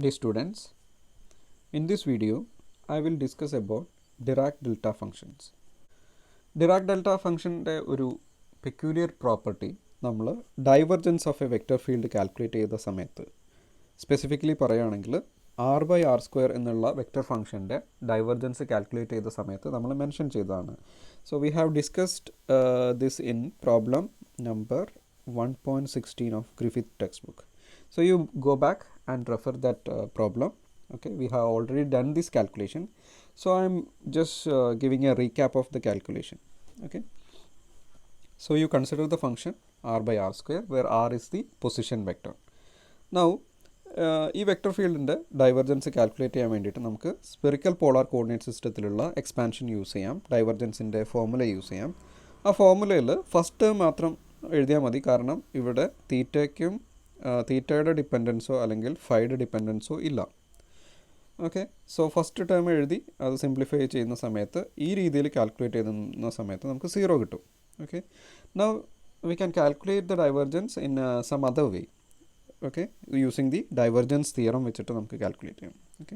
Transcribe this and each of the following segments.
Dear students, in this video I will discuss about Dirac delta functions. Dirac delta functionന്റെ ഒരു peculiar property നമ്മൾ divergence of a vector field calculate ചെയ്ത സമയത്ത് specifically പറയുകയാണെങ്കിൽ r by r square എന്നുള്ള vector ഫംഗ്ഷൻ്റെ divergence calculate ചെയ്ത സമയത്ത് നമ്മൾ മെൻഷൻ ചെയ്തതാണ്. So we have discussed this in problem number 1.16 of Griffith textbook. So you go back and refer that problem. Okay, we have already done this calculation, so I am just giving a recap of the calculation. Okay, so you consider the function r by r square where r is the position vector. Now ഈ vector ഫീൽഡിൻ്റെ divergence calculate ചെയ്യാൻ വേണ്ടിയിട്ട് നമുക്ക് spherical polar coordinate സിസ്റ്റത്തിലുള്ള expansion use ചെയ്യാം, ഡൈവർജൻസിൻ്റെ formula use ചെയ്യാം. ആ ഫോർമുലയിൽ ഫസ്റ്റ് ടേം മാത്രം എഴുതിയാൽ മതി, കാരണം ഇവിടെ തീറ്റയുടെ ഡിപ്പെൻഡൻസോ അല്ലെങ്കിൽ ഫൈയുടെ ഡിപ്പെൻഡൻസോ ഇല്ല. ഓക്കെ, സോ ഫസ്റ്റ് ടേം എഴുതി അത് സിംപ്ലിഫൈ ചെയ്യുന്ന സമയത്ത് ഈ രീതിയിൽ കാൽക്കുലേറ്റ് ചെയ്യുന്ന സമയത്ത് നമുക്ക് 0 കിട്ടും. Okay, now we can calculate the divergence in some other way. Okay, using the divergence theorem വെച്ചിട്ട് നമുക്ക് കാൽക്കുലേറ്റ് ചെയ്യാം. ഓക്കെ,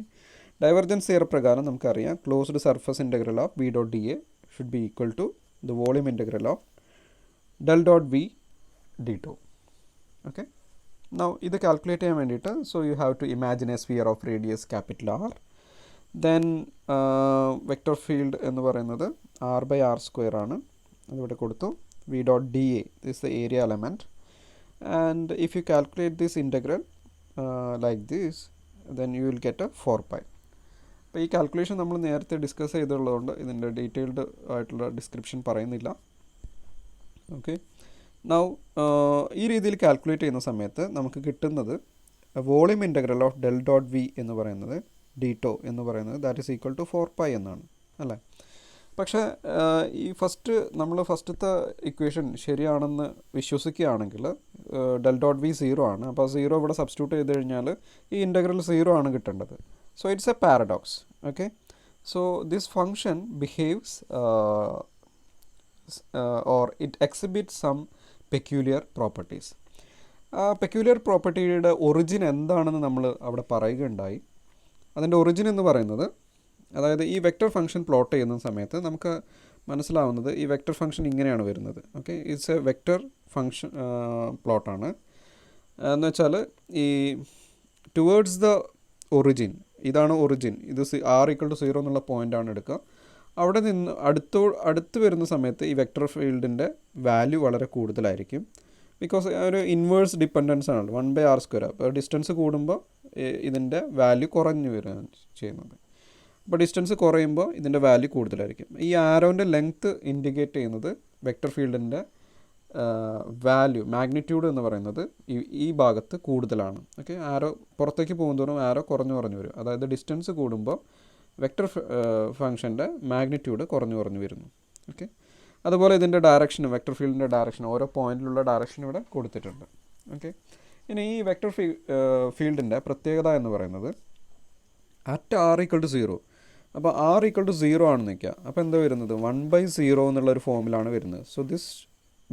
ഡൈവർജൻസ് തിയറം പ്രകാരം നമുക്കറിയാം closed surface integral of V dot D A should be equal to the volume integral of del dot V D tau. Okay, now ഇത് calculate ചെയ്യാൻ വേണ്ടിയിട്ട് so you have to imagine a sphere of radius capital R. Then vector field എന്ന് പറയുന്നത് r by R square ആണ്, അതിവിടെ കൊടുത്തു. V dot D a this the area element, and if you calculate this integral like this then you will get a 4π. അപ്പോൾ ഈ calculation നമ്മൾ നേരത്തെ discuss ചെയ്തുള്ളതുകൊണ്ട് ഇതിൻ്റെ ഡീറ്റെയിൽഡ് ആയിട്ടുള്ള ഡിസ്ക്രിപ്ഷൻ പറയുന്നില്ല. ഓക്കെ, നൗ ഈ രീതിയിൽ കാൽക്കുലേറ്റ് ചെയ്യുന്ന സമയത്ത് നമുക്ക് കിട്ടുന്നത് volume integral of del dot V എന്ന് പറയുന്നത് ഡി ടോ എന്ന് പറയുന്നത് ദാറ്റ് ഈസ് ഈക്വൽ ടു 4π എന്നാണ്, അല്ലേ? പക്ഷേ ഈ നമ്മൾ ഫസ്റ്റത്തെ ഇക്വേഷൻ ശരിയാണെന്ന് വിശ്വസിക്കുകയാണെങ്കിൽ ഡെൽ ഡോട്ട് വി 0 ആണ്. അപ്പോൾ 0 ഇവിടെ സബ്സ്റ്റിറ്റ്യൂട്ട് ചെയ്ത് കഴിഞ്ഞാൽ ഈ ഇൻ്റഗ്രൽ 0 ആണ് കിട്ടേണ്ടത്. So it's A paradox. Okay, so this function behaves or it exhibits some peculiar properties. Peculiar പ്രോപ്പർട്ടിയുടെ ഒറിജിൻ എന്താണെന്ന് നമ്മൾ അവിടെ പറയുകയുണ്ടായി. അതിൻ്റെ ഒറിജിൻ എന്ന് പറയുന്നത്, അതായത് ഈ വെക്റ്റർ ഫംഗ്ഷൻ പ്ലോട്ട് ചെയ്യുന്ന സമയത്ത് നമുക്ക് മനസ്സിലാവുന്നത് ഈ വെക്റ്റർ ഫംഗ്ഷൻ ഇങ്ങനെയാണ് വരുന്നത്. Okay, it's a vector function പ്ലോട്ടാണ്. എന്ന് വെച്ചാൽ ഈ ടുവേർഡ്സ് ദ ഒറിജിൻ, ഇതാണ് ഒറിജിൻ, ഇത് r = 0 എന്നുള്ള പോയിൻ്റാണ് എടുക്കുക. അവിടെ നിന്ന് അടുത്ത് വരുന്ന സമയത്ത് ഈ വെക്റ്റർ ഫീൽഡിൻ്റെ വാല്യൂ വളരെ കൂടുതലായിരിക്കും, ബിക്കോസ് ഒരു ഇൻവേഴ്സ് ഡിപ്പെൻഡൻസ് ആണ് 1/r സ്ക്വയർ. അപ്പോൾ ഡിസ്റ്റൻസ് കൂടുമ്പോൾ ഇതിൻ്റെ വാല്യൂ കുറഞ്ഞു വരികയാണ് ചെയ്യുന്നത്. അപ്പോൾ ഡിസ്റ്റൻസ് കുറയുമ്പോൾ ഇതിൻ്റെ വാല്യൂ കൂടുതലായിരിക്കും. ഈ ആരോൻ്റെ ലെങ്ത്ത് ഇൻഡിക്കേറ്റ് ചെയ്യുന്നത് വെക്റ്റർ ഫീൽഡിൻ്റെ വാല്യൂ മാഗ്നിറ്റ്യൂഡ് എന്ന് പറയുന്നത് ഈ ഭാഗത്ത് കൂടുതലാണ്. ഓക്കെ, ആരോ പുറത്തേക്ക് പോകുന്നതോറും ആരോ കുറഞ്ഞു വരും. അതായത് ഡിസ്റ്റൻസ് കൂടുമ്പോൾ വെക്റ്റർ ഫംഗ്ഷൻ്റെ മാഗ്നിറ്റ്യൂഡ് കുറഞ്ഞു വരുന്നു. ഓക്കെ, അതുപോലെ ഇതിൻ്റെ ഡയറക്ഷൻ, വെക്റ്റർ ഫീൽഡിൻ്റെ ഡയറക്ഷൻ, ഓരോ പോയിന്റിലുള്ള ഡയറക്ഷൻ ഇവിടെ കൊടുത്തിട്ടുണ്ട്. ഓക്കെ, ഇനി ഈ വെക്റ്റർ ഫീൽഡിൻ്റെ പ്രത്യേകത എന്ന് പറയുന്നത് അറ്റ് r = 0. അപ്പോൾ r = 0 ആണെന്ന് വയ്ക്കുക. അപ്പോൾ എന്താ വരുന്നത് 1/0 എന്നുള്ളൊരു ഫോമിലാണ് വരുന്നത്. So this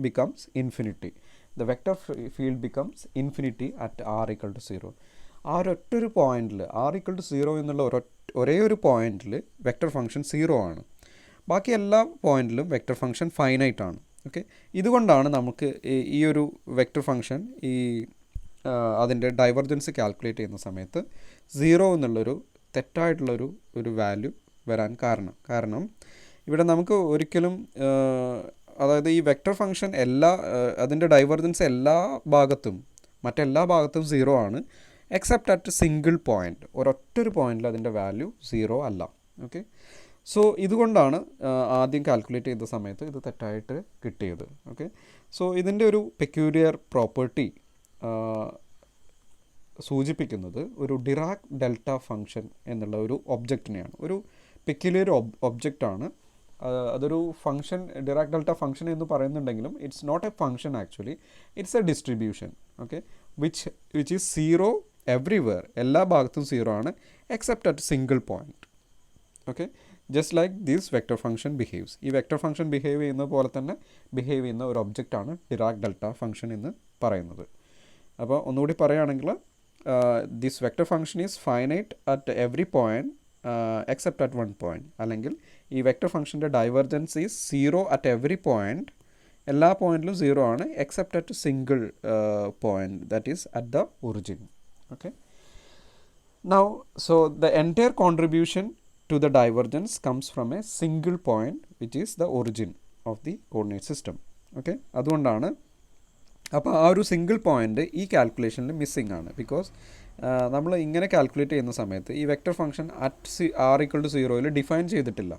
becomes infinity. The vector field becomes infinity at r = 0. ആ ഒരൊറ്റൊരു പോയിന്റിൽ r = 0 എന്നുള്ള ഒരേ ഒരു പോയിന്റിൽ വെക്റ്റർ ഫംഗ്ഷൻ 0 ആണ്. ബാക്കി എല്ലാ പോയിന്റിലും വെക്റ്റർ ഫംഗ്ഷൻ ഫൈനൈറ്റ് ആണ്. ഓക്കെ, ഇതുകൊണ്ടാണ് നമുക്ക് ഈ ഒരു വെക്റ്റർ ഫംഗ്ഷൻ അതിൻ്റെ ഡൈവർജൻസ് കാൽക്കുലേറ്റ് ചെയ്യുന്ന സമയത്ത് 0 എന്നുള്ളൊരു തെറ്റായിട്ടുള്ളൊരു വാല്യൂ വരാൻ കാരണം ഇവിടെ നമുക്ക് ഒരിക്കലും, അതായത് ഈ വെക്റ്റർ ഫംഗ്ഷൻ അതിൻ്റെ ഡൈവർജൻസ് മറ്റെല്ലാ ഭാഗത്തും 0 ആണ്, എക്സെപ്റ്റ് അറ്റ് സിംഗിൾ പോയിൻ്റ്. ഒരൊറ്റൊരു പോയിന്റിൽ അതിൻ്റെ വാല്യൂ 0 അല്ല. ഓക്കെ, സോ ഇതുകൊണ്ടാണ് ആദ്യം കാൽക്കുലേറ്റ് ചെയ്ത സമയത്ത് ഇത് തെറ്റായിട്ട് കിട്ടിയത്. ഓക്കെ, സോ ഇതിൻ്റെ ഒരു പെക്യൂലിയർ പ്രോപ്പർട്ടി സൂചിപ്പിക്കുന്നത് ഒരു ഡിറാക് ഡെൽറ്റ ഫംഗ്ഷൻ എന്നുള്ള ഒരു ഒബ്ജക്റ്റിനെയാണ്. ഒരു പെക്യുലിയർ ഒബ്ജക്റ്റാണ്. അതൊരു ഫംഗ്ഷൻ, ഡിറാക് ഡെൽറ്റ ഫംഗ്ഷൻ എന്ന് പറയുന്നുണ്ടെങ്കിലും it's not a function actually, it's a distribution. Okay, which is 0 everywhere, എല്ലാ ഭാഗത്തും 0 ആണ് except at single point. Okay, just like this vector function behaves. ഈ വെക്റ്റർ ഫംഗ്ഷൻ ബിഹേവ് ചെയ്യുന്ന പോലെ തന്നെ ബിഹേവ് ചെയ്യുന്ന ഒരു ഒബ്ജക്റ്റാണ് ഡിറാക് ഡെൽറ്റ ഫംഗ്ഷൻ എന്ന് പറയുന്നത്. അപ്പോൾ ഒന്നുകൂടി പറയുകയാണെങ്കിൽ this vector function is finite at every point except at one point. അല്ലെങ്കിൽ ഈ വെക്റ്റർ ഫംഗ്ഷൻ്റെ divergence is zero at every point, എല്ലാ പോയിൻറ്റിലും സീറോ ആണ് except at single point, that is at the origin. Okay, now so the entire contribution to the divergence comes from a single point which is the origin of the coordinate system. Okay, അതുകൊണ്ടാണ് അപ്പോൾ ആ ഒരു single point ഈ കാൽക്കുലേഷനിൽ missing ആണ്. Because നമ്മൾ ഇങ്ങനെ calculate ചെയ്യുന്ന സമയത്ത് ഈ vector function at r=0 define ചെയ്തിട്ടില്ല.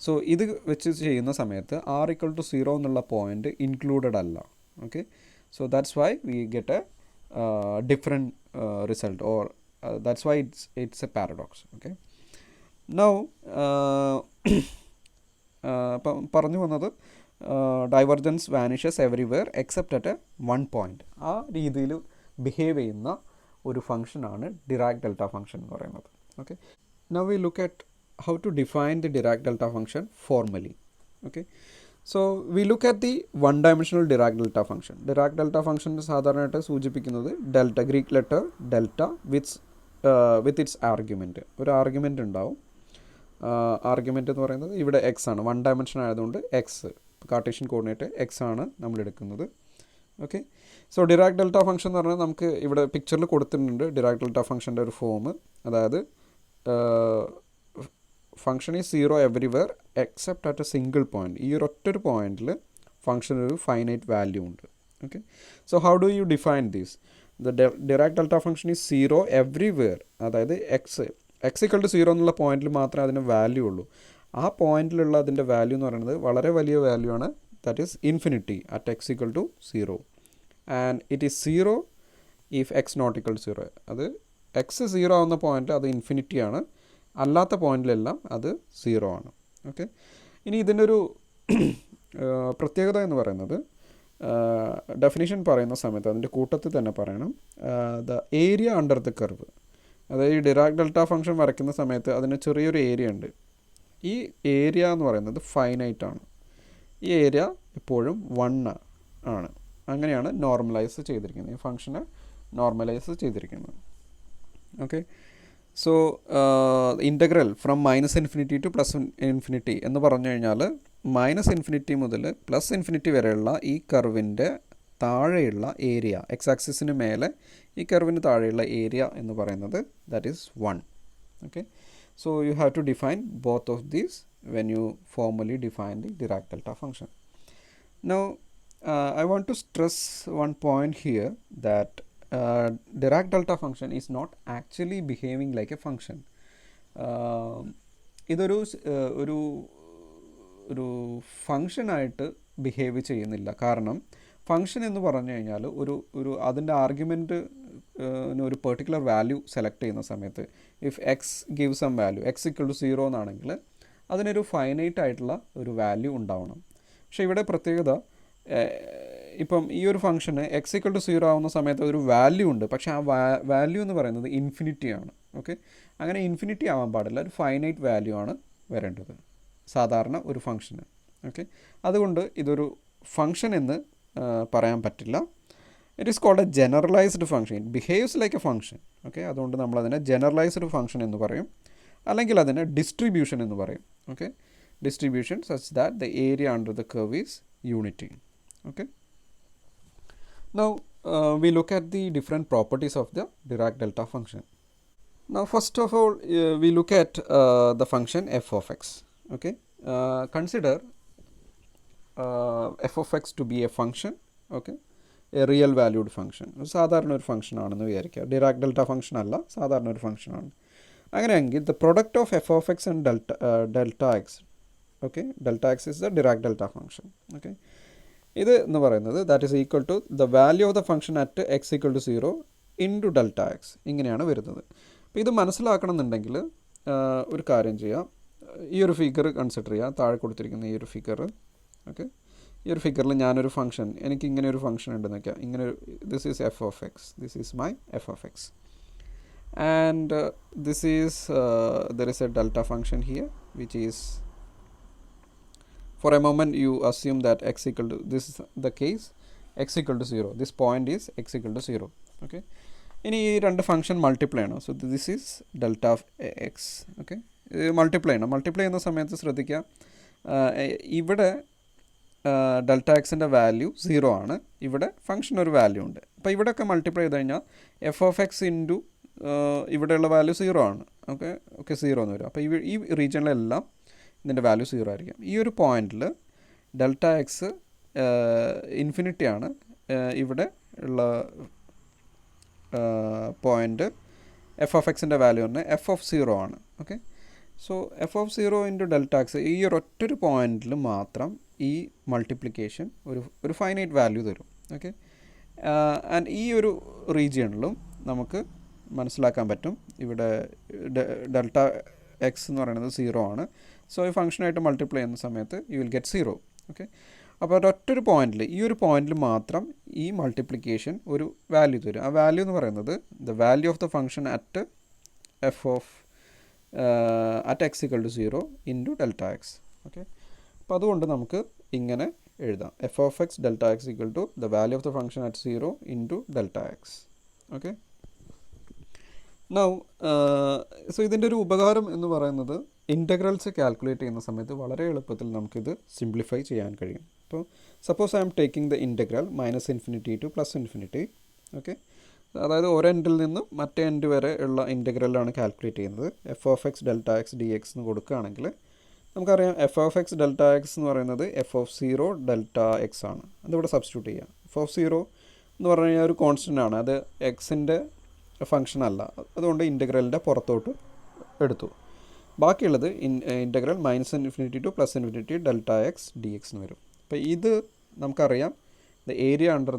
സോ ഇത് വെച്ച് ചെയ്യുന്ന സമയത്ത് r=0 എന്നുള്ള പോയിൻ്റ് ഇൻക്ലൂഡഡ് അല്ല. Okay, so that's why we get A different result, or that's why it's A paradox. Okay, now ഇപ്പം പറഞ്ഞു വന്നത് divergence vanishes everywhere except at one point, ആ രീതിയിൽ ബിഹേവ് ചെയ്യുന്ന ഒരു ഫംഗ്ഷനാണ് ഡിറാക് ഡെൽറ്റ ഫംഗ്ഷൻ എന്ന് പറയുന്നത്. Okay, now we look at how to define the Dirac delta function formally. Okay, so we look at the one dimensional Dirac delta function. Dirac delta function സാധാരണയായിട്ട് സൂചിപ്പിക്കുന്നത് delta, Greek letter delta with its argument. ഒരു argument ഉണ്ടാവും. Argument എന്ന് പറയുന്നത് ഇവിടെ X ആണ്, one dimension ആയതുകൊണ്ട് X, Cartesian coordinate X ആണ് നമ്മൾ എടുക്കുന്നത്. Okay, so Dirac delta function എന്ന് പറഞ്ഞാൽ നമുക്ക് ഇവിടെ പിക്ചറിൽ കൊടുത്തിട്ടുണ്ട് ഡിറാക് ഡെൽറ്റ ഫംഗ്ഷൻ്റെ ഒരു ഫോം. അതായത് function is zero everywhere except at A single point. ഈ ഒരു ഒറ്റൊരു പോയിൻറ്റിൽ ഫംഗ്ഷൻ ഒരു ഫൈനൈറ്റ് വാല്യൂ ഉണ്ട്. Okay, so how do you define this? The Dirac delta function is zero everywhere, അതായത് x=0 എന്നുള്ള പോയിന്റിൽ മാത്രമേ അതിന് വാല്യൂ ഉള്ളൂ. ആ പോയിന്റിലുള്ള അതിൻ്റെ വാല്യൂ എന്ന് പറയുന്നത് വളരെ വലിയ വാല്യൂ ആണ്, that is infinity at x=0, and it is 0 if x≠0. അത് എക്സ് 0 ആവുന്ന പോയിന്റ് അത് ഇൻഫിനിറ്റി ആണ്, അല്ലാത്ത പോയിന്റിലെല്ലാം അത് 0 ആണ്. ഓക്കെ, ഇനി ഇതിൻ്റെ ഒരു പ്രത്യേകത എന്ന് പറയുന്നത് ഡെഫിനിഷൻ പറയുന്ന സമയത്ത് അതിൻ്റെ കൂട്ടത്തിൽ തന്നെ പറയണം the area under the curve. അതായത് ഈ ഡിറാക് ഡെൽറ്റ ഫംഗ്ഷൻ വരയ്ക്കുന്ന സമയത്ത് അതിന് ചെറിയൊരു ഏരിയ ഉണ്ട്. ഈ ഏരിയ എന്ന് പറയുന്നത് ഫൈനൈറ്റ് ആണ്. ഈ ഏരിയ എപ്പോഴും 1 ആണ്. അങ്ങനെയാണ് നോർമലൈസ് ചെയ്തിരിക്കുന്നത്, ഈ ഫംഗ്ഷനെ നോർമലൈസ് ചെയ്തിരിക്കുന്നത്. Okay, so integral from -∞ to +∞ എന്ന് പറഞ്ഞു കഴിഞ്ഞാൽ -∞ മുതൽ +∞ വരെയുള്ള ഈ കർവിൻ്റെ താഴെയുള്ള ഏരിയ, എക്സ് ആക്സിസിന് മേലെ ഈ കർവിന് താഴെയുള്ള ഏരിയ എന്ന് പറയുന്നത് that is 1. Okay, so you have to define both of these when you formally define the Dirac delta function. Now I want to stress one point here that Dirac delta function is not actually behaving like a function. ഇതൊരു ഒരു ഫംഗ്ഷനായിട്ട് behave ചെയ്യുന്നില്ല. കാരണം function എന്ന് പറഞ്ഞു കഴിഞ്ഞാൽ ഒരു അതിൻ്റെ argument ഒരു പെർട്ടിക്കുലർ വാല്യൂ സെലക്ട് ചെയ്യുന്ന സമയത്ത് if X give some value x=0 എന്നാണെങ്കിൽ അതിനൊരു ഫൈനൈറ്റ് ആയിട്ടുള്ള ഒരു വാല്യൂ ഉണ്ടാവണം. പക്ഷേ ഇവിടെ പ്രത്യേകത, ഇപ്പം ഈ ഒരു ഫംഗ്ഷന് x=0 ആവുന്ന സമയത്ത് ഒരു വാല്യൂ ഉണ്ട്, പക്ഷേ ആ വാല്യൂ എന്ന് പറയുന്നത് ഇൻഫിനിറ്റി ആണ്. ഓക്കെ, അങ്ങനെ ഇൻഫിനിറ്റി ആവാൻ പാടില്ല, ഒരു ഫൈനൈറ്റ് വാല്യൂ ആണ് വരേണ്ടത് സാധാരണ ഒരു ഫംഗ്ഷന്. ഓക്കെ, അതുകൊണ്ട് ഇതൊരു ഫംഗ്ഷൻ എന്ന് പറയാൻ പറ്റില്ല. It is called a generalised function, it behaves like a function. Okay, അതുകൊണ്ട് നമ്മളതിനെ ജനറലൈസ്ഡ് ഫംഗ്ഷൻ എന്ന് പറയും, അല്ലെങ്കിൽ അതിനെ ഡിസ്ട്രിബ്യൂഷൻ എന്ന് പറയും. Okay, distribution such that the area under the curve is unity. Okay, now we look at the different properties of the Dirac delta function. Now first of all we look at the function f of x. Okay, consider f of x to be a function. Okay, a real valued function. സാധാരണ ഒരു function ആണെന്ന് വിചാരിക്കുക. Dirac delta function അല്ല, സാധാരണ ഒരു function ആണ്. അങ്ങനെയെങ്കിൽ the product of F of X and delta X, okay, delta X is the Dirac delta function. Okay, ഇത് എന്ന് പറയുന്നത് that is equal to the value of the function at x=0 into delta X, ഇങ്ങനെയാണ് വരുന്നത്. അപ്പോൾ ഇത് മനസ്സിലാക്കണമെന്നുണ്ടെങ്കിൽ ഒരു കാര്യം ചെയ്യാം, ഈ ഒരു ഫിഗർ കൺസിഡർ ചെയ്യാം, താഴെ കൊടുത്തിരിക്കുന്ന ഈ ഒരു ഫിഗർ. ഓക്കെ, ഈ ഒരു ഫിഗറിൽ ഞാനൊരു ഫംഗ്ഷൻ, എനിക്ക് ഇങ്ങനെ ഒരു ഫംഗ്ഷൻ ഉണ്ടെന്ന് വയ്ക്കാം, ഇങ്ങനെ ഒരു, this is f of X, this is my F of X, and this is there is A delta function here which is, for a moment you assume that this is the case, x=0, this point is x=0. Okay, ഇനി ഈ രണ്ട് function multiply ആണ്. So this is delta of X. Okay, multiply ആണ്. Multiply ചെയ്യുന്ന സമയത്ത് ശ്രദ്ധിക്കുക, ഇവിടെ delta എക്സിൻ്റെ വാല്യൂ 0 ആണ്, ഇവിടെ ഫംഗ്ഷൻ ഒരു വാല്യൂ ഉണ്ട്. അപ്പോൾ ഇവിടെയൊക്കെ മൾട്ടിപ്ലൈ ചെയ്ത് കഴിഞ്ഞാൽ എഫ് ഓഫ് എക്സ് ഇൻറ്റു ഇവിടെയുള്ള വാല്യൂ 0 ആണ്. ഓക്കെ, 0 എന്ന് വരും. അപ്പോൾ ഈ റീജിയണിലെല്ലാം ഇതിൻ്റെ വാല്യൂ 0 ആയിരിക്കും. ഈ ഒരു പോയിന്റിൽ ഡെൽറ്റ എക്സ് ഇൻഫിനിറ്റി ആണ്. ഇവിടെ ഉള്ള പോയിൻ്റ് എഫ് ഓഫ് എക്സിൻ്റെ വാല്യൂ തന്നെ എഫ് ഓഫ് 0 ആണ്. Okay, so F of 0 into delta X ഈ ഒരൊറ്റൊരു പോയിന്റിൽ മാത്രം ഈ മൾട്ടിപ്ലിക്കേഷൻ ഒരു ഫൈനൈറ്റ് വാല്യൂ തരും. ഓക്കെ, ആൻഡ് ഈ ഒരു റീജിയണിലും നമുക്ക് മനസ്സിലാക്കാൻ പറ്റും ഇവിടെ ഡെൽറ്റ എക്സ് എന്ന് പറയുന്നത് 0 ആണ്. സോ ഈ ഫംഗ്ഷനായിട്ട് മൾട്ടിപ്ലൈ ചെയ്യുന്ന സമയത്ത് യു വിൽ ഗെറ്റ് 0. ഓക്കെ, അപ്പോൾ ഒരൊറ്റൊരു പോയിന്റിൽ, ഈ ഒരു പോയിന്റിൽ മാത്രം ഈ മൾട്ടിപ്ലിക്കേഷൻ ഒരു വാല്യൂ തരും. ആ വാല്യൂ എന്ന് പറയുന്നത് the value of the function at F of at X equal to 0 into delta X. Okay, അപ്പോൾ അതുകൊണ്ട് നമുക്ക് ഇങ്ങനെ എഴുതാം, F of X delta X equal to the value of the function at 0 into delta X. Okay, now so ഇതിൻ്റെ ഒരു ഉപകാരം എന്ന് പറയുന്നത് ഇൻ്റഗ്രൽസ് കാൽക്കുലേറ്റ് ചെയ്യുന്ന സമയത്ത് വളരെ എളുപ്പത്തിൽ നമുക്കിത് സിംപ്ലിഫൈ ചെയ്യാൻ കഴിയും. അപ്പോൾ suppose I am taking the integral -∞ to +∞. Okay, അതായത് ഒരു എൻഡിൽ നിന്ന് മറ്റേ എൻഡ് വരെ ഉള്ള ഇൻ്റഗ്രലാണ് കാൽക്കുലേറ്റ് ചെയ്യുന്നത്. F of X delta X D X എന്ന് കൊടുക്കുകയാണെങ്കിൽ നമുക്കറിയാം F of X delta X എന്ന് പറയുന്നത് എഫ് ഓഫ് 0 ഡെൽറ്റ എക്സ് ആണ്. അതിവിടെ സബ്സ്റ്റിറ്റ്യൂട്ട് ചെയ്യാം. എഫ് ഓഫ് 0 എന്ന് പറഞ്ഞു കഴിഞ്ഞാൽ ഒരു കോൺസ്റ്റൻ്റ് ആണ്, അത് എക്സിൻ്റെ ഫംഗ്ഷൻ അല്ല, അതുകൊണ്ട് ഇൻ്റഗ്രലിൻ്റെ പുറത്തോട്ട് എടുത്തു. ബാക്കിയുള്ളത് integral -∞ to +∞ delta X D X എന്ന് വരും. അപ്പോൾ ഇത് നമുക്കറിയാം the area under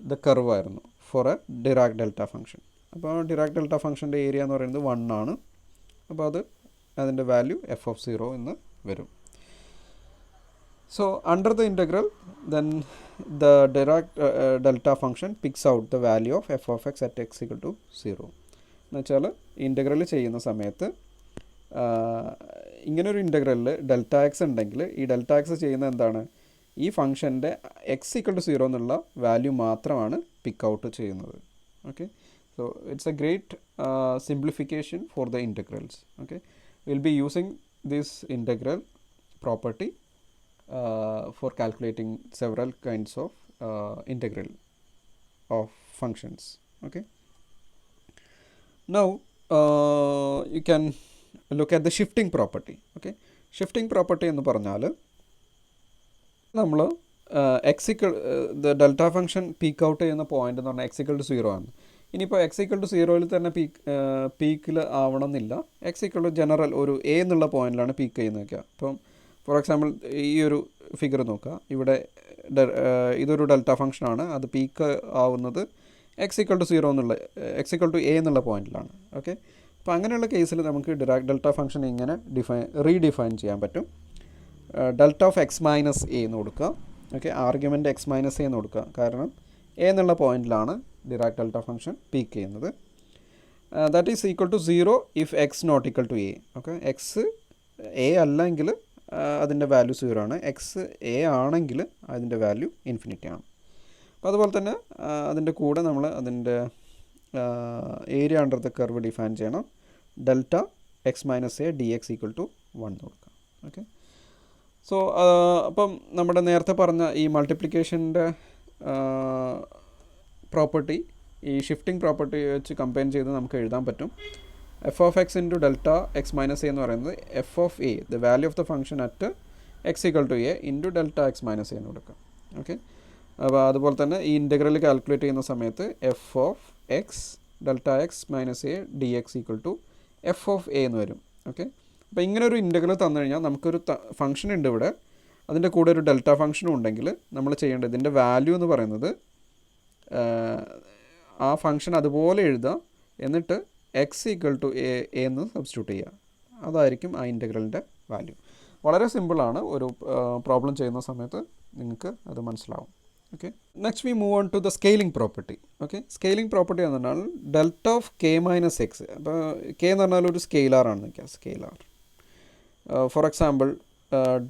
the curve ആയിരുന്നു for a Dirac delta function. അപ്പോൾ ഡിറാക് ഡെൽറ്റ ഫംഗ്ഷൻ്റെ ഏരിയ എന്ന് പറയുന്നത് 1 ആണ്. അപ്പോൾ അതിൻ്റെ വാല്യൂ എഫ് ഓഫ് 0 എന്ന് വരും. So under the integral then the Dirac delta function picks out the value of F of X at X equal to 0. എന്ന് വെച്ചാൽ ഇൻ്റഗ്രൽ ചെയ്യുന്ന സമയത്ത് ഇങ്ങനൊരു ഇൻ്റഗ്രലിൽ ഡെൽറ്റ എക്സ് ഉണ്ടെങ്കിൽ ഈ ഡെൽറ്റ എക്സ് ചെയ്യുന്ന എന്താണ്, ഈ ഫംഗ്ഷൻ്റെ എക്സ് ഈക്വൽ ടു 0 എന്നുള്ള വാല്യൂ മാത്രമാണ് പിക്ക് ഔട്ട് ചെയ്യുന്നത്. Okay, so it's A great simplification for the integrals. Okay, will be using this integral property for calculating several kinds of integral of functions. Okay, now you can look at the shifting property. Okay, shifting property എന്ന് പറഞ്ഞാൽ നമ്മൾ X equal the delta function peak out ചെയ്യുന്ന point എന്ന് പറഞ്ഞാൽ X equal to 0 ആണ്. ഇനിയിപ്പോൾ X equal to 0 തന്നെ പീക്കിൽ ആവണമെന്നില്ല. എക്സ് ഈക്വൽ ടു ജനറൽ ഒരു എ എന്നുള്ള പോയിന്റിലാണ് പീക്ക് ചെയ്യുന്നതൊക്കെ. അപ്പം ഫോർ എക്സാമ്പിൾ ഈ ഒരു ഫിഗർ നോക്കുക, ഇവിടെ ഇതൊരു ഡെൽറ്റ ഫംഗ്ഷനാണ്, അത് പീക്ക് ആവുന്നത് എക്സ് ഈക്വൽ ടു 0 എന്നുള്ള എക്സ് ഈക്വൽ ടു എ എന്നുള്ള പോയിന്റിലാണ്. ഓക്കെ, അപ്പോൾ അങ്ങനെയുള്ള കേസിൽ നമുക്ക് ഡിറാക് ഡെൽറ്റ ഫംഗ്ഷൻ ഇങ്ങനെ റീഡിഫൈൻ ചെയ്യാൻ പറ്റും. Delta of X minus A എന്ന് കൊടുക്കുക. Okay, argument X minus A എന്ന് കൊടുക്കുക, കാരണം എ എന്നുള്ള പോയിന്റിലാണ് ഡിറാക് ഡെൽറ്റ ഫംഗ്ഷൻ പീക്ക് ചെയ്യുന്നത്. That is equal to 0 if X not equal to A. Okay, X A അല്ലെങ്കിൽ അതിൻ്റെ വാല്യൂ 0 ആണ്, എക്സ് എ ആണെങ്കിൽ അതിൻ്റെ വാല്യൂ ഇൻഫിനിറ്റി ആണ്. അപ്പോൾ അതുപോലെ തന്നെ അതിൻ്റെ കൂടെ നമ്മൾ അതിൻ്റെ area under the curve define ചെയ്യണം. Delta X minus A D X equal to 1 കൊടുക്കാം. ഓക്കെ, സോ അപ്പം നമ്മുടെ നേരത്തെ പറഞ്ഞ ഈ മൾട്ടിപ്ലിക്കേഷൻ്റെ പ്രോപ്പർട്ടി ഈ ഷിഫ്റ്റിംഗ് പ്രോപ്പർട്ടി വെച്ച് കമ്പൈൻ ചെയ്ത് നമുക്ക് എഴുതാൻ പറ്റും. F of x into delta X minus A എന്ന് പറയുന്നത് F of a the value of the function at X equal to a into delta X minus A എന്ന് കൊടുക്കാം. ഓക്കെ, അപ്പോൾ അതുപോലെ തന്നെ ഈ ഇൻ്റഗ്രൽ കാൽക്കുലേറ്റ് ചെയ്യുന്ന സമയത്ത് F of X delta X minus A D X equal to F of A എന്ന് വരും. ഓക്കെ, അപ്പോൾ ഇങ്ങനെ ഒരു ഇൻ്റഗ്രൽ തന്നു കഴിഞ്ഞാൽ നമുക്കൊരു ഫംഗ്ഷൻ ഉണ്ട് ഇവിടെ, അതിൻ്റെ കൂടെ ഒരു ഡെൽറ്റ ഫംഗ്ഷനും ഉണ്ടെങ്കിൽ നമ്മൾ ചെയ്യേണ്ടത് ഇതിൻ്റെ വാല്യൂ എന്ന് പറയുന്നത് ആ ഫംഗ്ഷൻ അതുപോലെ എഴുതുക, എന്നിട്ട് എക്സ് ഈക്വൽ ടു എ എന്ന് സബ്സ്റ്റിറ്റ്യൂട്ട് ചെയ്യുക. അതായിരിക്കും ആ ഇൻ്റഗ്രലിൻ്റെ വാല്യൂ. വളരെ സിമ്പിളാണ്, ഒരു പ്രോബ്ലം ചെയ്യുന്ന സമയത്ത് നിങ്ങൾക്ക് അത് മനസ്സിലാവും. Okay, next we move on to the scaling property. Okay, scaling property എന്ന് പറഞ്ഞാൽ delta of K minus X. അപ്പോൾ കെ എന്ന് പറഞ്ഞാൽ ഒരു സ്കെയിലാറാണെന്ന് വയ്ക്കുക, scalar. For example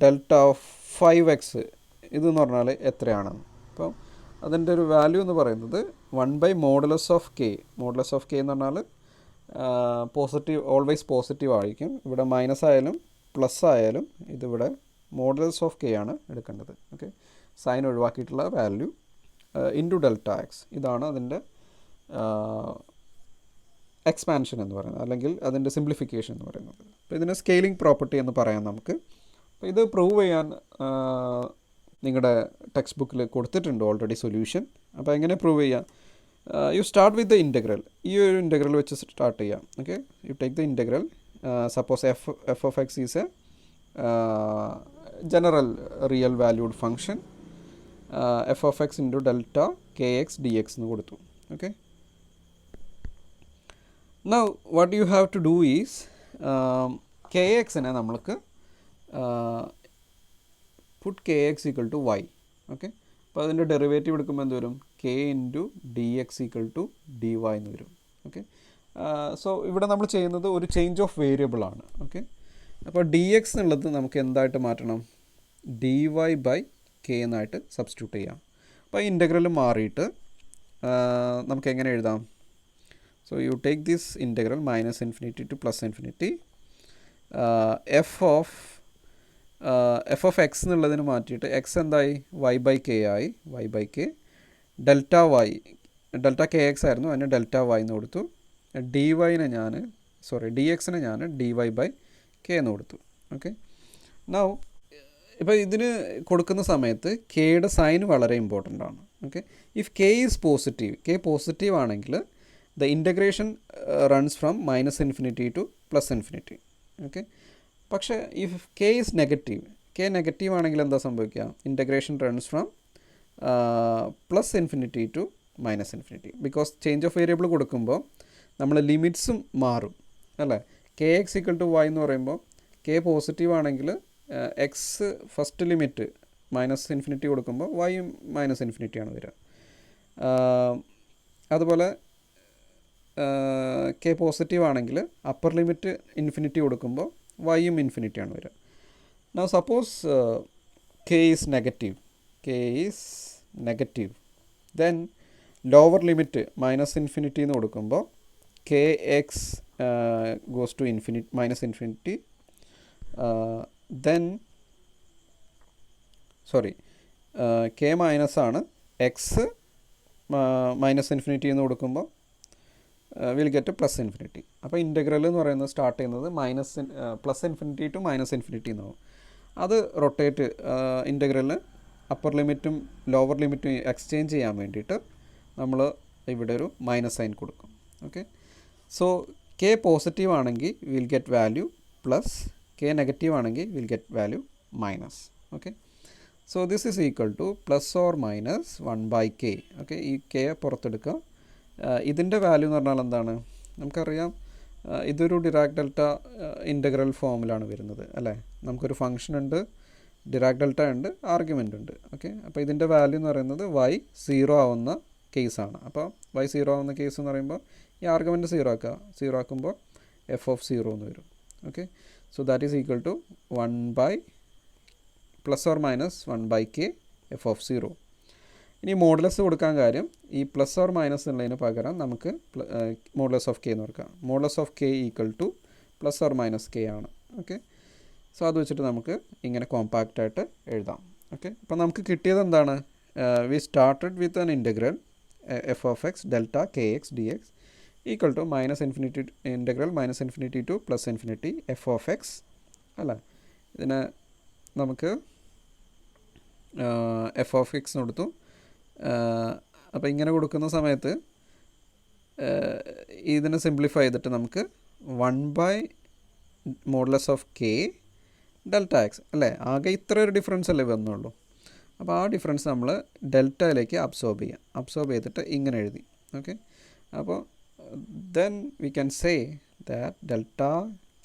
delta of 5x ഇതെന്ന് പറഞ്ഞാൽ എത്രയാണെന്ന്. അപ്പോൾ അതിൻ്റെ ഒരു വാല്യൂ എന്ന് പറയുന്നത് 1/മോഡുലസ് of k. Modulus of k എന്ന് പറഞ്ഞാൽ പോസിറ്റീവ്, ഓൾവേസ് പോസിറ്റീവ് ആയിരിക്കും. ഇവിടെ മൈനസ് ആയാലും പ്ലസ് ആയാലും ഇതിവിടെ മോഡുലസ് ഓഫ് കെ ആണ് എടുക്കേണ്ടത്. ഓക്കെ, സൈൻ ഒഴിവാക്കിയിട്ടുള്ള വാല്യൂ ഇൻറ്റു ഡെൽറ്റ എക്സ്. ഇതാണ് അതിൻ്റെ എക്സ്പാൻഷൻ എന്ന് പറയുന്നത്, അല്ലെങ്കിൽ അതിൻ്റെ സിംപ്ലിഫിക്കേഷൻ എന്ന് പറയുന്നത്. അപ്പോൾ ഇതിന് സ്കെയിലിംഗ് പ്രോപ്പർട്ടി എന്ന് പറയാം നമുക്ക്. അപ്പോൾ ഇത് പ്രൂവ് ചെയ്യാൻ നിങ്ങളുടെ ടെക്സ്റ്റ് ബുക്കിൽ കൊടുത്തിട്ടുണ്ട് ഓൾറെഡി സൊല്യൂഷൻ. അപ്പോൾ എങ്ങനെ പ്രൂവ് ചെയ്യാം? You start with the integral. ഈ ഒരു ഇൻ്റഗ്രൽ വെച്ച് സ്റ്റാർട്ട് ചെയ്യാം. Okay, U take the integral. Suppose F of X is A general real valued function. F of x into delta K X D X എന്ന് കൊടുത്തു. Okay, now what you have to do is kx നെ നമ്മൾക്ക് put kx equal to y. Okay, അപ്പോൾ അതിൻ്റെ derivative എടുക്കുമ്പോൾ എന്ത് വരും? k into d X equal to d y എന്ന് വരും. ഓക്കെ, സോ ഇവിടെ നമ്മൾ ചെയ്യുന്നത് ഒരു ചേഞ്ച് ഓഫ് വേരിയബിൾ ആണ്. ഓക്കെ, അപ്പോൾ ഡി എക്സ് എന്നുള്ളത് നമുക്ക് എന്തായിട്ട് മാറ്റണം? ഡി വൈ ബൈ കെ എന്നായിട്ട് സബ്സ്റ്റിറ്റ്യൂട്ട് ചെയ്യാം. അപ്പോൾ ഈ ഇൻ്റഗ്രൽ മാറിയിട്ട് നമുക്ക് എങ്ങനെ എഴുതാം? So you take this integral minus infinity to plus infinity. F of x എന്നുള്ളതിന് മാറ്റിയിട്ട് എക്സ് എന്തായി? y by k ആയി. y by k. Delta Y, delta K X ആയിരുന്നു, അതിന് ഡെൽറ്റ വൈ എന്ന് കൊടുത്തു. ഡി വൈനെ ഡി എക്സിനെ ഞാൻ ഡി വൈ ബൈ കെ എന്ന് കൊടുത്തു. ഓക്കെ, നൗ ഇപ്പോൾ ഇതിന് കൊടുക്കുന്ന സമയത്ത് കെയുടെ സൈൻ വളരെ ഇമ്പോർട്ടൻ്റ് ആണ്. Okay, if K is positive, K positive ആണെങ്കിൽ the integration runs from minus infinity to plus infinity. Okay, പക്ഷേ if k is negative, k negative ആണെങ്കിൽ എന്താ സംഭവിക്കുക? Integration runs from plus infinity to minus infinity. Because change of variable കൊടുക്കുമ്പോൾ നമ്മൾ ലിമിറ്റ്സും മാറും അല്ലേ? K X equal to Y എന്ന് പറയുമ്പോൾ കെ പോസിറ്റീവ് ആണെങ്കിൽ X first limit minus infinity കൊടുക്കുമ്പോൾ വൈയും മൈനസ് ഇൻഫിനിറ്റിയാണ് വരിക. അതുപോലെ കെ പോസിറ്റീവ് ആണെങ്കിൽ അപ്പർ ലിമിറ്റ് ഇൻഫിനിറ്റി കൊടുക്കുമ്പോൾ വൈയും ഇൻഫിനിറ്റിയാണ് വരിക. Now suppose K is negative, then lower limit minus infinity എന്ന് കൊടുക്കുമ്പോൾ K X goes to minus infinity. Then k minus ആണ്, എക്സ് മൈനസ് ഇൻഫിനിറ്റി എന്ന് കൊടുക്കുമ്പോൾ വിൽ ഗെറ്റ് പ്ലസ് ഇൻഫിനിറ്റി. അപ്പോൾ ഇൻ്റഗ്രൽ എന്ന് പറയുന്നത് സ്റ്റാർട്ട് ചെയ്യുന്നത് plus infinity to minus infinity എന്നാവും. അത് റൊട്ടേറ്റ് ഇൻ്റഗ്രലിന് അപ്പർ ലിമിറ്റും ലോവർ ലിമിറ്റും എക്സ്ചേഞ്ച് ചെയ്യാൻ വേണ്ടിയിട്ട് നമ്മൾ ഇവിടെ ഒരു മൈനസ് സൈൻ കൊടുക്കും. ഓക്കെ, സോ കെ പോസിറ്റീവ് ആണെങ്കിൽ will get value plus, k negative ആണെങ്കിൽ will get value minus. Okay, so this is equal to plus or minus 1/k. Okay, ഈ കെ പുറത്തെടുക്കുക. ഇതിൻ്റെ വാല്യൂ എന്ന് പറഞ്ഞാൽ എന്താണ്? നമുക്കറിയാം ഇതൊരു ഡിറാക് ഡെൽറ്റ ഇൻ്റഗ്രൽ ഫോമിലാണ് വരുന്നത് അല്ലേ? നമുക്കൊരു ഫംഗ്ഷൻ ഉണ്ട്, ഡിറാക് ഡെൽറ്റ ഉണ്ട്, ആർഗ്യുമെൻ്റ് ഉണ്ട്. ഓക്കെ, അപ്പോൾ ഇതിൻ്റെ വാല്യൂ എന്ന് പറയുന്നത് y 0 ആവുന്ന കേസാണ്. അപ്പോൾ y 0 ആവുന്ന കേസ് എന്ന് പറയുമ്പോൾ ഈ ആർഗ്യുമെൻറ്റ് 0 ആക്കുമ്പോൾ f of 0 എന്ന് വരും. Okay, so that is equal to 1 plus or minus 1/k f of 0. ഇനി മോഡുലസ് കൊടുക്കാൻ കാര്യം ഈ പ്ലസ് ഓർ മൈനസ് ഉള്ളതിന് പകരം നമുക്ക് മോഡുലസ് ഓഫ് കെ എന്ന് കൊടുക്കാം. Modulus of K equal to plus or minus K ആണ്. ഓക്കെ, സോ അത് വെച്ചിട്ട് നമുക്ക് ഇങ്ങനെ കോമ്പാക്റ്റ് ആയിട്ട് എഴുതാം. ഓക്കെ, അപ്പോൾ നമുക്ക് കിട്ടിയത് എന്താണ്? We started with an integral F of X delta K X D X equal to integral minus infinity to plus infinity F of X അല്ല. ഇതിനെ നമുക്ക് എഫ് ഓഫ് എക്സ് കൊടുത്തു. അപ്പോൾ ഇങ്ങനെ കൊടുക്കുന്ന സമയത്ത് ഇതിനെ സിംപ്ലിഫൈ ചെയ്തിട്ട് നമുക്ക് 1/മോഡുലസ് ഓഫ് കെ ഡെൽറ്റ എക്സ് അല്ലേ? ആകെ ഇത്ര ഒരു ഡിഫറൻസ് അല്ലേ വന്നുള്ളൂ. അപ്പോൾ ആ ഡിഫറൻസ് നമ്മൾ ഡെൽറ്റയിലേക്ക് അബ്സോർബ് ചെയ്തിട്ട് ഇങ്ങനെ എഴുതി. ഓക്കെ, അപ്പോൾ then we can say that delta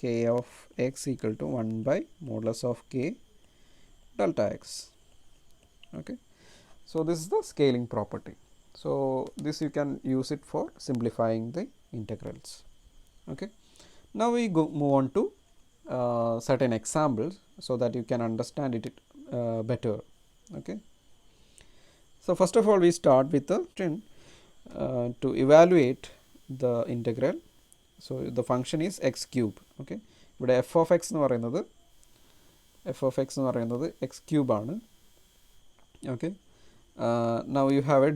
k of x equal to 1/മോഡുലസ് of k delta x. Okay, so this is the scaling property. So this you can use it for simplifying the integrals. Okay, now we move on to certain examples so that you can understand it better. Okay, So first of all we start with the to evaluate the integral. So the function is x cube. Okay, ഇവിടെ f of x എന്ന് പറയുന്നത് x cube ആണ്. Okay, now you have a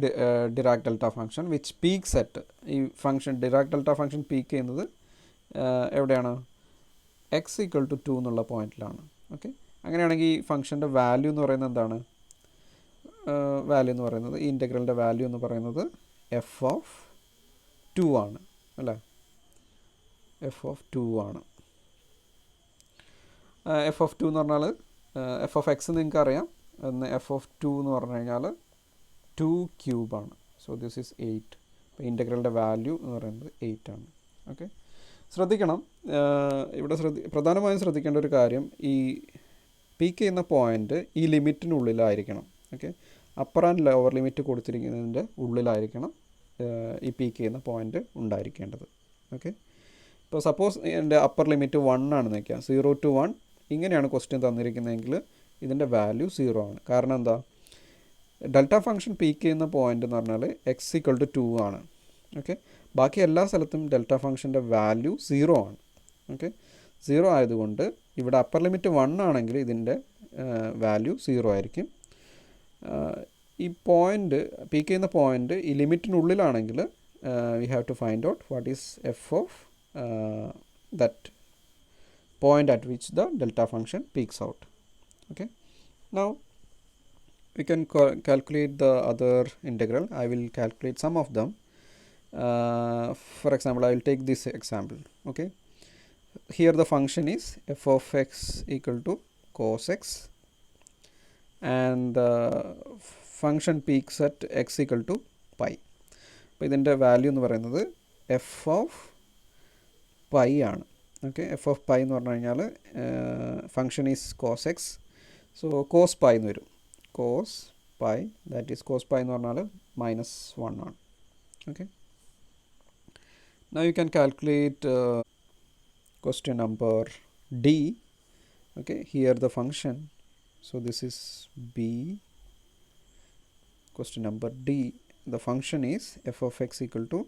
Dirac delta function which peaks at ഈ function Dirac delta function peak ചെയ്യുന്നത് എവിടെയാണ് x equal to 2 എന്നുള്ള പോയിന്റിലാണ്. Okay, അങ്ങനെയാണെങ്കിൽ ഈ ഫംഗ്ഷൻ്റെ വാല്യൂ എന്ന് പറയുന്നത് എന്താണ്? വാല്യൂ എന്ന് പറയുന്നത് ഈ ഇൻ്റഗ്രലിൻ്റെ വാല്യൂ എന്ന് പറയുന്നത് എഫ് ഓഫ് 2 ആണ് അല്ലേ? എഫ് ഓഫ് 2 ആണ്. എഫ് ഓഫ് 2 എന്ന് പറഞ്ഞാൽ എഫ് ഓഫ് എക്സ് നിങ്ങൾക്ക് അറിയാം. എഫ് ഓഫ് 2 എന്ന് പറഞ്ഞു കഴിഞ്ഞാൽ 2 ക്യൂബാണ്. So this is 8. അപ്പോൾ ഇൻ്റഗ്രലിൻ്റെ വാല്യൂ എന്ന് പറയുന്നത് 8 ആണ്. ഓക്കെ, ശ്രദ്ധിക്കണം, ഇവിടെ പ്രധാനമായും ശ്രദ്ധിക്കേണ്ട ഒരു കാര്യം, ഈ പീക്ക് ചെയ്യുന്ന പോയിൻ്റ് ഈ ലിമിറ്റിനുള്ളിലായിരിക്കണം. Okay, upper and lower limit കൊടുത്തിരിക്കുന്നതിൻ്റെ ഉള്ളിലായിരിക്കണം ഈ പീക്ക് ചെയ്യുന്ന പോയിൻ്റ് ഉണ്ടായിരിക്കേണ്ടത്. ഓക്കെ, ഇപ്പോൾ സപ്പോസ് എൻ്റെ അപ്പർ ലിമിറ്റ് 1 ആണെന്ന് വയ്ക്കുക, 0 to 1 ഇങ്ങനെയാണ് ക്വസ്റ്റ്യൻ തന്നിരിക്കുന്നതെങ്കിൽ ഇതിൻ്റെ വാല്യൂ 0 ആണ്. കാരണം എന്താ? ഡെൽറ്റ ഫംഗ്ഷൻ പീക്ക് ചെയ്യുന്ന പോയിൻ്റ് എന്ന് പറഞ്ഞാൽ എക്സ് ഈക്വൽ ടു 2 ആണ്. ഓക്കെ, ബാക്കി എല്ലാ സ്ഥലത്തും ഡെൽറ്റ ഫംഗ്ഷൻ്റെ വാല്യൂ 0 ആണ്. ഓക്കെ, 0 ആയതുകൊണ്ട് ഇവിടെ അപ്പർ ലിമിറ്റ് 1 ആണെങ്കിൽ ഇതിൻ്റെ വാല്യൂ 0 ആയിരിക്കും. ഈ പോയിൻ്റ് പീക്ക് ചെയ്യുന്ന പോയിൻ്റ് ഈ ലിമിറ്റിനുള്ളിലാണെങ്കിൽ we have to find out what is f of that point at which the delta function peaks out. Okay, now we can calculate the other integral. I will calculate some of them. For example, I will take this example. Okay, here the function is f of x equal to cos x and the function peaks at x equal to pi. അപ്പോൾ ഇതിൻ്റെ value എന്ന് പറയുന്നത് F of pi ആണ്. Okay, F of pi എന്ന് പറഞ്ഞു കഴിഞ്ഞാൽ function is cos X, so cos pi എന്ന് വരും. Cos pi, that is cos pi എന്ന് പറഞ്ഞാൽ -1 ആണ്. Okay, now you can calculate question number D. Okay, here the function, so this is B. Question number D, the function is f of x equal to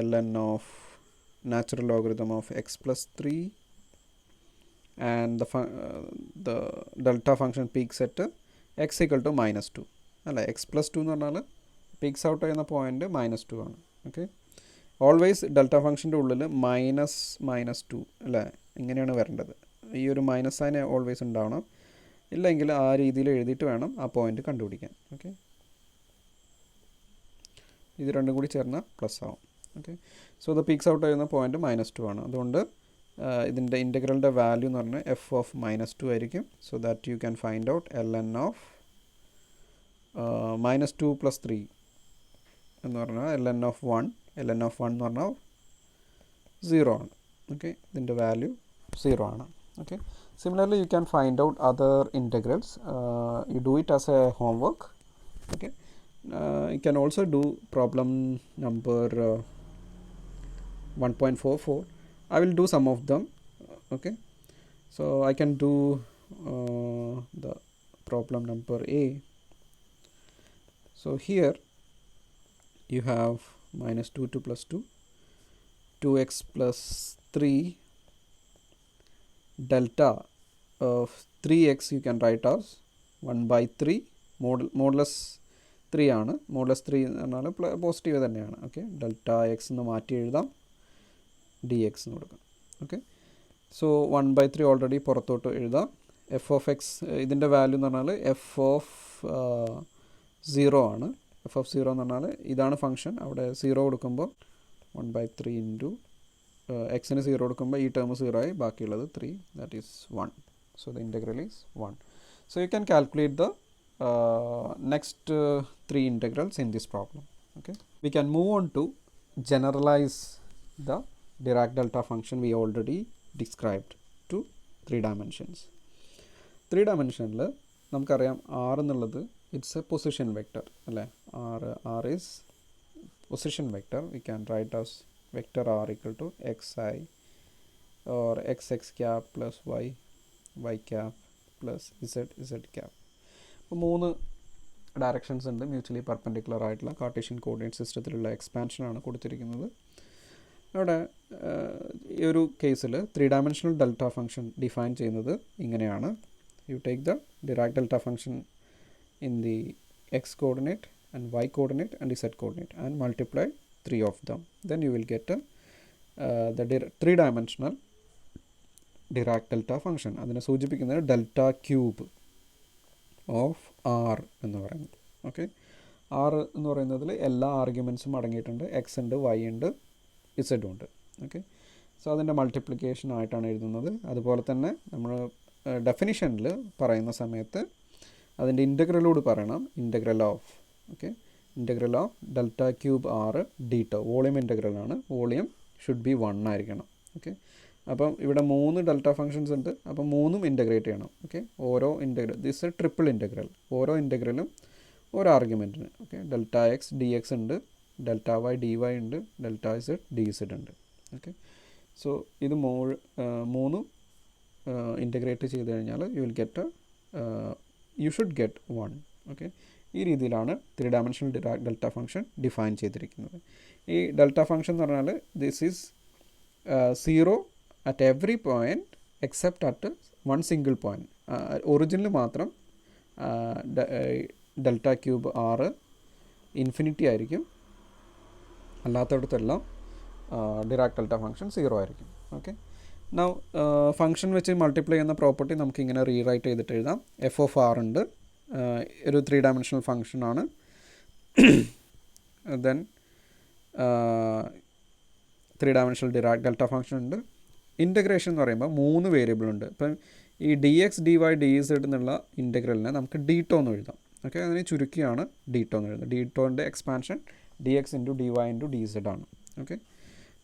ln of natural logarithm of x plus 3 and the delta function peaks at x equal to -2 അല്ല, x plus 2 എന്ന് പറഞ്ഞാൽ peaks out ചെയ്യുന്ന point -2 ആണ്. Okay, always delta ഫംഗ്ഷൻ്റെ ഉള്ളിൽ -2 അല്ലേ, ഇങ്ങനെയാണ് വരേണ്ടത്. ഈ ഒരു മൈനസ് സൈൻ ഓൾവേസ് ഉണ്ടാവണം, ഇല്ലെങ്കിൽ ആ രീതിയിൽ എഴുതിയിട്ട് വേണം ആ പോയിൻ്റ് കണ്ടുപിടിക്കാൻ. ഓക്കെ, ഇത് രണ്ടും കൂടി ചേർന്നാൽ പ്ലസ് ആവും. Okay, so the peaks out ചെയ്യുന്ന പോയിൻ്റ് -2 ആണ്. അതുകൊണ്ട് ഇതിൻ്റെ ഇൻ്റഗ്രലിൻ്റെ വാല്യൂ എന്ന് പറഞ്ഞാൽ എഫ് ഓഫ് -2 ആയിരിക്കും. So that you can find out ln of -2 + 3 എന്ന് പറഞ്ഞാൽ ln ഓഫ് 1. ln ഓഫ് 1 എന്ന് പറഞ്ഞാൽ 0 ആണ്. ഓക്കെ, ഇതിൻ്റെ വാല്യൂ 0 ആണ്. Okay, similarly you can find out other integrals. You do it as A homework. Okay, you can also do problem number 1.44. I will do some of them. Okay, so I can do the problem number A. So here you have -2 to +2, 2x plus 3 delta of 3x you can write as 1/3 modulus 3 ആണ്. Modulus 3 എന്ന് പറഞ്ഞാൽ positive തന്നെയാണ്. Okay, delta X എന്ന് മാറ്റി എഴുതാം, D X എന്ന് കൊടുക്കാം. Okay, so 1/3 already പുറത്തോട്ട് എഴുതാം. എഫ് ഓഫ് എക്സ് ഇതിൻ്റെ വാല്യൂ എന്ന് പറഞ്ഞാൽ എഫ് ഓഫ് 0 ആണ്. എഫ് ഓഫ് 0 എന്ന് പറഞ്ഞാൽ ഇതാണ് ഫംഗ്ഷൻ. അവിടെ 0 കൊടുക്കുമ്പോൾ 1/3 ഇൻറ്റു എക്സിന് 0 കൊടുക്കുമ്പോൾ ഈ ടേം 0 ആയി, ബാക്കിയുള്ളത് 3, that is 1. So the integral is 1. So you can calculate the next 3 integrals in this problem. Okay, we can move on to generalize the Dirac delta function we already described to 3 dimensions. 3 dimensional നമുക്കറിയാം r എന്നുള്ളത് it's A position vector അല്ലേ. r is position vector. We can write as vector r equal to xi or xx cap plus y cap plus z cap. അപ്പോൾ 3 directions ഉണ്ട്. Mutually perpendicular ആയിട്ടുള്ള Cartesian coordinate സിസ്റ്റത്തിലുള്ള എക്സ്പാൻഷനാണ് കൊടുത്തിരിക്കുന്നത്. അവിടെ ഈ ഒരു കേസിൽ 3 dimensional delta function define ചെയ്യുന്നത് ഇങ്ങനെയാണ്. You take the Dirac delta function in the X coordinate and Y coordinate and z coordinate and multiply 3 of them. Then you will get the 3 dimensional Dirac delta function. അതിനെ സൂചിപ്പിക്കുന്നത് delta cube of R എന്ന് പറയുന്നത്. Okay, R എന്ന് പറയുന്നതിൽ എല്ലാ ആർഗ്യുമെൻറ്റ്സും അടങ്ങിയിട്ടുണ്ട്. X ഉണ്ട്, Y ഉണ്ട്, ഇസഡും ഉണ്ട്. ഓക്കെ, സോ അതിൻ്റെ മൾട്ടിപ്ലിക്കേഷൻ ആയിട്ടാണ് എഴുതുന്നത്. അതുപോലെ തന്നെ നമ്മൾ ഡെഫിനിഷനിൽ പറയുന്ന സമയത്ത് അതിൻ്റെ ഇൻ്റഗ്രലോട് പറയണം. Integral of integral of delta cube r d tau volume ഇൻ്റഗ്രലാണ്. വോളിയം ഷുഡ് ബി 1 ആയിരിക്കണം. ഓക്കെ, അപ്പം ഇവിടെ 3 ഡെൽറ്റ ഫംഗ്ഷൻസ് ഉണ്ട്. അപ്പം 3ഉം ഇൻ്റഗ്രേറ്റ് ചെയ്യണം. ഓക്കെ, ഓരോ integral this a triple integral. ഓരോ ഇൻ്റഗ്രലും ഓരോ ആർഗ്യുമെൻറ്റിന്. Okay, delta X D x ഉണ്ട്, ഡെൽറ്റ വൈ ഡി വൈ ഉണ്ട്, ഡെൽറ്റ ഇസഡ് ഡി ഇസഡ് ഉണ്ട്. ഓക്കെ, സോ ഇത് 3 ഇൻ്റഗ്രേറ്റ് ചെയ്ത് കഴിഞ്ഞാൽ യു ഷുഡ് ഗെറ്റ് 1. ഓക്കെ, ഈ രീതിയിലാണ് 3 ഡയമെൻഷണൽ ഡെൽറ്റ ഫംഗ്ഷൻ ഡിഫൈൻ ചെയ്തിരിക്കുന്നത്. ഈ ഡെൽറ്റ ഫംഗ്ഷൻ എന്ന് പറഞ്ഞാൽ this is 0 at every point except at one single point. ഒറിജിനിൽ മാത്രം ഡെൽറ്റ ക്യൂബ് ആറ് ഇൻഫിനിറ്റി ആയിരിക്കും, അല്ലാത്തടത്തെല്ലാം ഡിറാക് ഡെൽറ്റ ഫംഗ്ഷൻ 0 ആയിരിക്കും. ഓക്കെ, നൗ ഫംഗ്ഷൻ വെച്ച് മൾട്ടിപ്ലൈ ചെയ്യുന്ന പ്രോപ്പർട്ടി നമുക്ക് ഇങ്ങനെ റീറൈറ്റ് ചെയ്തിട്ട് എഴുതാം. എഫ് ഓഫ് ആർ ഉണ്ട്, ഒരു 3 ഡയമെൻഷണൽ ഫംഗ്ഷനാണ്. Then 3 dimensional Dirac delta function ഉണ്ട്. ഇൻ്റഗ്രേഷൻ എന്ന് പറയുമ്പോൾ 3 വേരിയബിൾ ഉണ്ട്. ഇപ്പം ഈ D X D Y D Z എന്നുള്ള ഇൻ്റഗ്രലിനെ നമുക്ക് ഡി ടോ എന്ന് എഴുതാം. ഓക്കെ, അതിനെ ചുരുക്കിയാണ് ഡി ടോ എന്ന് എഴുതുന്നത്. ഡി ടോൻ്റെ expansion d x into d y into d z ആണ്. ഓക്കെ,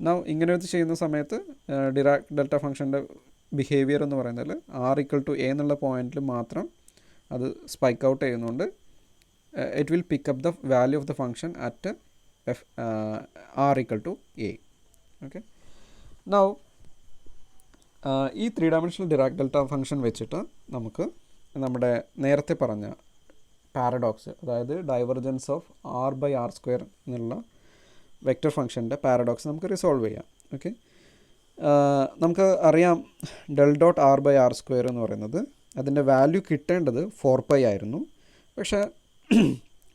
നൗ ഇങ്ങനെ ചെയ്യുന്ന സമയത്ത് ഡിറാക് ഡെൽറ്റ ഫംഗ്ഷൻ്റെ ബിഹേവിയർ എന്ന് പറയുന്നതിൽ ആർ ഈക്വൽ ടു എ എന്നുള്ള പോയിന്റിൽ മാത്രം അത് സ്പൈക്ക് ഔട്ട് ചെയ്യുന്നുണ്ട്. It will pick up the value of the function at R equal to A. Okay, now ഈ 3 ഡയമെൻഷണൽ ഡിറാക് ഡെൽറ്റ ഫംഗ്ഷൻ വെച്ചിട്ട് നമുക്ക് നമ്മുടെ നേരത്തെ പറഞ്ഞ പാരഡോക്സ്, അതായത് divergence of R by R square എന്നുള്ള വെക്റ്റർ ഫംഗ്ഷൻ്റെ പാരഡോക്സ് നമുക്ക് റിസോൾവ് ചെയ്യാം. ഓക്കെ, നമുക്ക് അറിയാം del dot R by R square എന്ന് പറയുന്നത് അതിൻ്റെ വാല്യൂ കിട്ടേണ്ടത് 4π ആയിരുന്നു. പക്ഷേ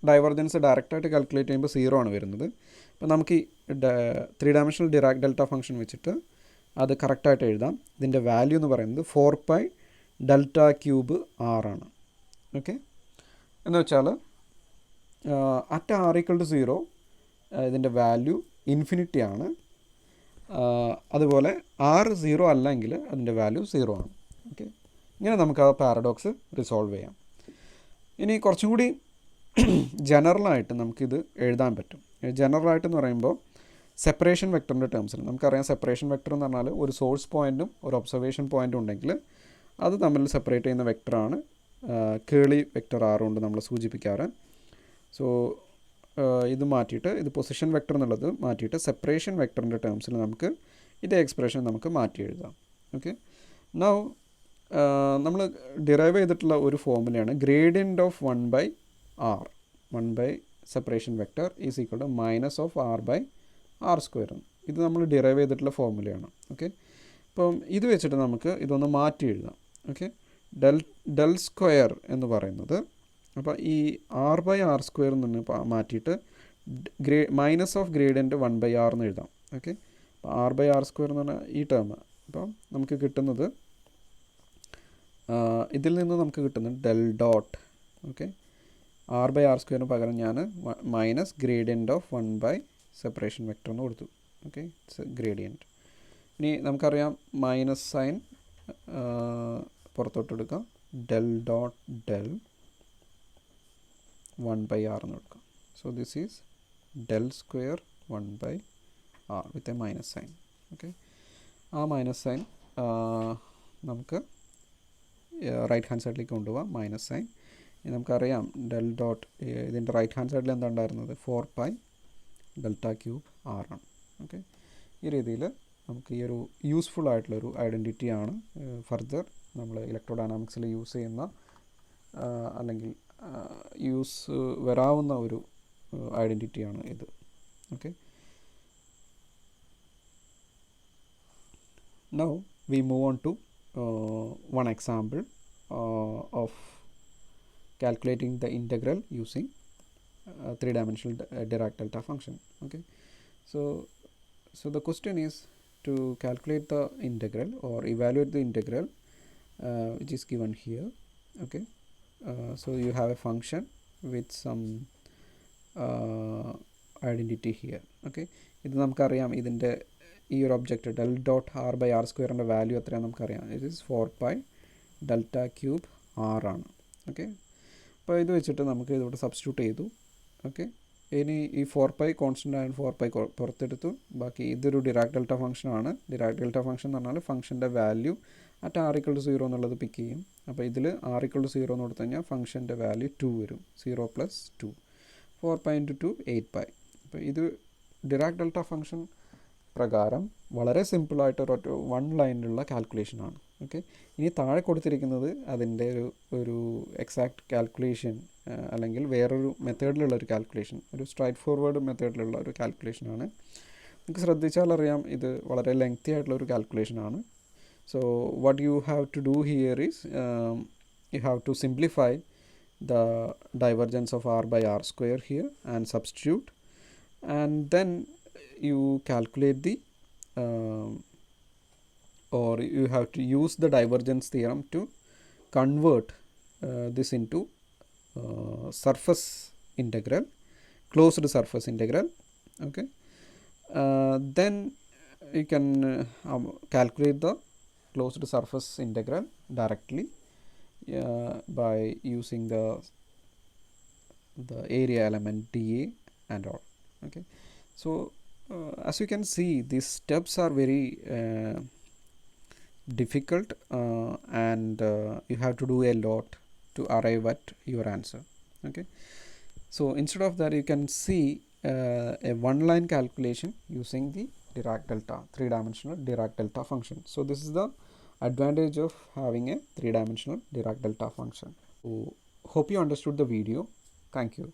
ഡൈവർജൻസ് ഡയറക്റ്റായിട്ട് കാൽക്കുലേറ്റ് ചെയ്യുമ്പോൾ 0 ആണ് വരുന്നത്. അപ്പോൾ നമുക്ക് ഈ 3 ഡയമെൻഷണൽ ഡിറാക് ഡെൽറ്റ ഫംഗ്ഷൻ വെച്ചിട്ട് അത് കറക്റ്റായിട്ട് എഴുതാം. ഇതിൻ്റെ വാല്യൂ എന്ന് പറയുന്നത് 4π ഡെൽറ്റ ക്യൂബ് ആറാണ്. ഓക്കെ, എന്ന് വെച്ചാൽ അറ്റ് ആർ ഈക്വൽ ടു 0 ഇതിൻ്റെ വാല്യൂ ഇൻഫിനിറ്റി ആണ്. അതുപോലെ ആർ 0 അല്ലെങ്കിൽ അതിൻ്റെ വാല്യൂ 0 ആണ്. ഓക്കെ, ഇങ്ങനെ നമുക്ക് ആ പാരഡോക്സ് റിസോൾവ് ചെയ്യാം. ഇനി കുറച്ചും കൂടി ജനറലായിട്ട് നമുക്കിത് എഴുതാൻ പറ്റും. ജനറലായിട്ടെന്ന് പറയുമ്പോൾ സെപ്പറേഷൻ വെക്ടറിൻ്റെ ടേംസിൽ നമുക്കറിയാം. സെപ്പറേഷൻ വെക്ടർ എന്ന് പറഞ്ഞാൽ ഒരു സോഴ്സ് പോയിൻറ്റും ഒരു ഒബ്സർവേഷൻ പോയിൻറ്റും ഉണ്ടെങ്കിൽ അത് തമ്മിൽ സെപ്പറേറ്റ് ചെയ്യുന്ന വെക്ടറാണ് കേളി വെക്ടർ ആർ കൊണ്ട് നമ്മൾ സൂചിപ്പിക്കാറ്. സോ ഇത് മാറ്റിയിട്ട് ഇത് പൊസിഷൻ വെക്ടർ എന്നുള്ളത് മാറ്റിയിട്ട് സെപ്പറേഷൻ വെക്ടറിൻ്റെ ടേംസിൽ നമുക്ക് ഇതേ എക്സ്പ്രഷൻ നമുക്ക് മാറ്റി എഴുതാം. ഓക്കെ, നൗ നമ്മൾ ഡിറൈവ് ചെയ്തിട്ടുള്ള ഒരു ഫോമുലയാണ് gradient of 1/r. 1 separation vector is equal to minus of R by R square. ഇത് നമ്മൾ ഡിറൈവ് ചെയ്തിട്ടുള്ള ഫോമുലയാണ്. ഓക്കെ, അപ്പം ഇത് വെച്ചിട്ട് നമുക്ക് ഇതൊന്ന് മാറ്റി എഴുതാം. ഓക്കെ, ഡെൽ സ്ക്വയർ എന്ന് പറയുന്നത്, അപ്പോൾ ഈ ആർ ബൈ ആർ സ്ക്വയർ എന്ന് മാറ്റിയിട്ട് മൈനസ് ഓഫ് ഗ്രേഡിയൻ്റ് 1/r എന്ന് എഴുതാം. ഓക്കെ, അപ്പോൾ ആർ ബൈ ആർ സ്ക്വയർ എന്ന് പറഞ്ഞാൽ ഈ ടേം. അപ്പം നമുക്ക് കിട്ടുന്നത് ഇതിൽ നിന്ന് നമുക്ക് കിട്ടുന്നത് del dot. Okay, R by R സ്ക്വയറിന് പകരം ഞാൻ minus gradient of 1 separation vector എന്ന് കൊടുത്തു. Okay, it's gradient. ഇനി നമുക്കറിയാം മൈനസ് സൈൻ പുറത്തോട്ട് എടുക്കാം. ഡെൽ ഡോട്ട് ഡെൽ 1/r എന്ന് എടുക്കാം. So this is del square 1/r with a minus sign. Okay, ആ മൈനസ് സൈൻ നമുക്ക് റൈറ്റ് ഹാൻഡ് സൈഡിലേക്ക് കൊണ്ടുപോകാം. മൈനസ് സൈൻ നമുക്കറിയാം ഡെൽ ഡോട്ട് ഇതിൻ്റെ റൈറ്റ് ഹാൻഡ് സൈഡിൽ എന്താ ഉണ്ടായിരുന്നത് 4π ഡെൽറ്റ ക്യൂബ് ആറാണ്. ഓക്കെ, ഈ രീതിയിൽ നമുക്ക് ഈ ഒരു യൂസ്ഫുൾ ആയിട്ടുള്ളൊരു ഐഡൻറ്റിറ്റിയാണ് ഫർദർ നമ്മൾ ഇലക്ട്രോഡൈനാമിക്സിൽ യൂസ് ചെയ്യുന്ന അല്ലെങ്കിൽ യൂസ് വരാവുന്ന ഒരു ഐഡൻറ്റിറ്റിയാണ് ഇത്. Okay, now we move on to one example of calculating the integral using three-dimensional Dirac delta function. Okay, so the question is to calculate the integral or evaluate the integral which is given here. Okay, so you have a function with some identity here. Okay, ഇത് നമുക്കറിയാം, ഇതിൻ്റെ ഈ ഒരു object del dot R by r സ്ക്വയറിൻ്റെ value എത്രയാണ് നമുക്കറിയാം. It is 4 delta cube r ആണ്. Okay, അപ്പോൾ ഇത് വെച്ചിട്ട് നമുക്ക് ഇതിവിടെ സബ്സ്റ്റിറ്റ്യൂട്ട് ചെയ്തു. ഓക്കെ, ഇനി ഈ 4 കോൺസ്റ്റൻ്റ് ആയ 4 പുറത്തെടുത്തു. ബാക്കി ഇതൊരു ഡിറാക് ഡെൽറ്റ ഫംഗ്ഷനാണ്. ഡിറാക് ഡെൽറ്റ ഫംഗ്ഷൻ എന്ന് പറഞ്ഞാൽ ഫംഗ്ഷൻ്റെ value at R equal to 0 എന്നുള്ളത് പിക്ക് ചെയ്യും. അപ്പോൾ ഇതിൽ ആർ ഈക്വൽ ടു 0 എന്ന് കൊടുത്തു കഴിഞ്ഞാൽ ഫംഗ്ഷൻ്റെ വാല്യൂ 2 വരും. 0 + 2, 4 × 2 8 അപ്പോൾ ഇത് ഡിറാക് ഡെൽറ്റ ഫംഗ്ഷൻ പ്രകാരം വളരെ സിമ്പിളായിട്ട് വൺ ലൈനിലുള്ള കാൽക്കുലേഷനാണ്. ഓക്കെ, ഇനി താഴെ കൊടുത്തിരിക്കുന്നത് അതിൻ്റെ ഒരു എക്സാക്റ്റ് കാൽക്കുലേഷൻ അല്ലെങ്കിൽ വേറൊരു മെത്തേഡിലുള്ള ഒരു കാൽക്കുലേഷൻ, ഒരു സ്ട്രൈറ്റ് ഫോർവേഡ് മെത്തേഡിലുള്ള ഒരു കാൽക്കുലേഷനാണ്. നമുക്ക് ശ്രദ്ധിച്ചാൽ അറിയാം ഇത് വളരെ ലെങ്തി ആയിട്ടുള്ള ഒരു കാൽക്കുലേഷനാണ്. So what you have to do here is you have to simplify the divergence of r by r square here and substitute, and then you calculate the or you have to use the divergence theorem to convert this into surface integral, closed surface integral. Okay, then you can calculate the closed surface integral directly by using the area element dA and all. Okay, so as you can see, these steps are very difficult and you have to do a lot to arrive at your answer. Okay, so instead of that you can see a one line calculation using the Dirac delta, three-dimensional Dirac delta function. So this is the advantage of having a three-dimensional Dirac delta function. So hope you understood the video. Thank you.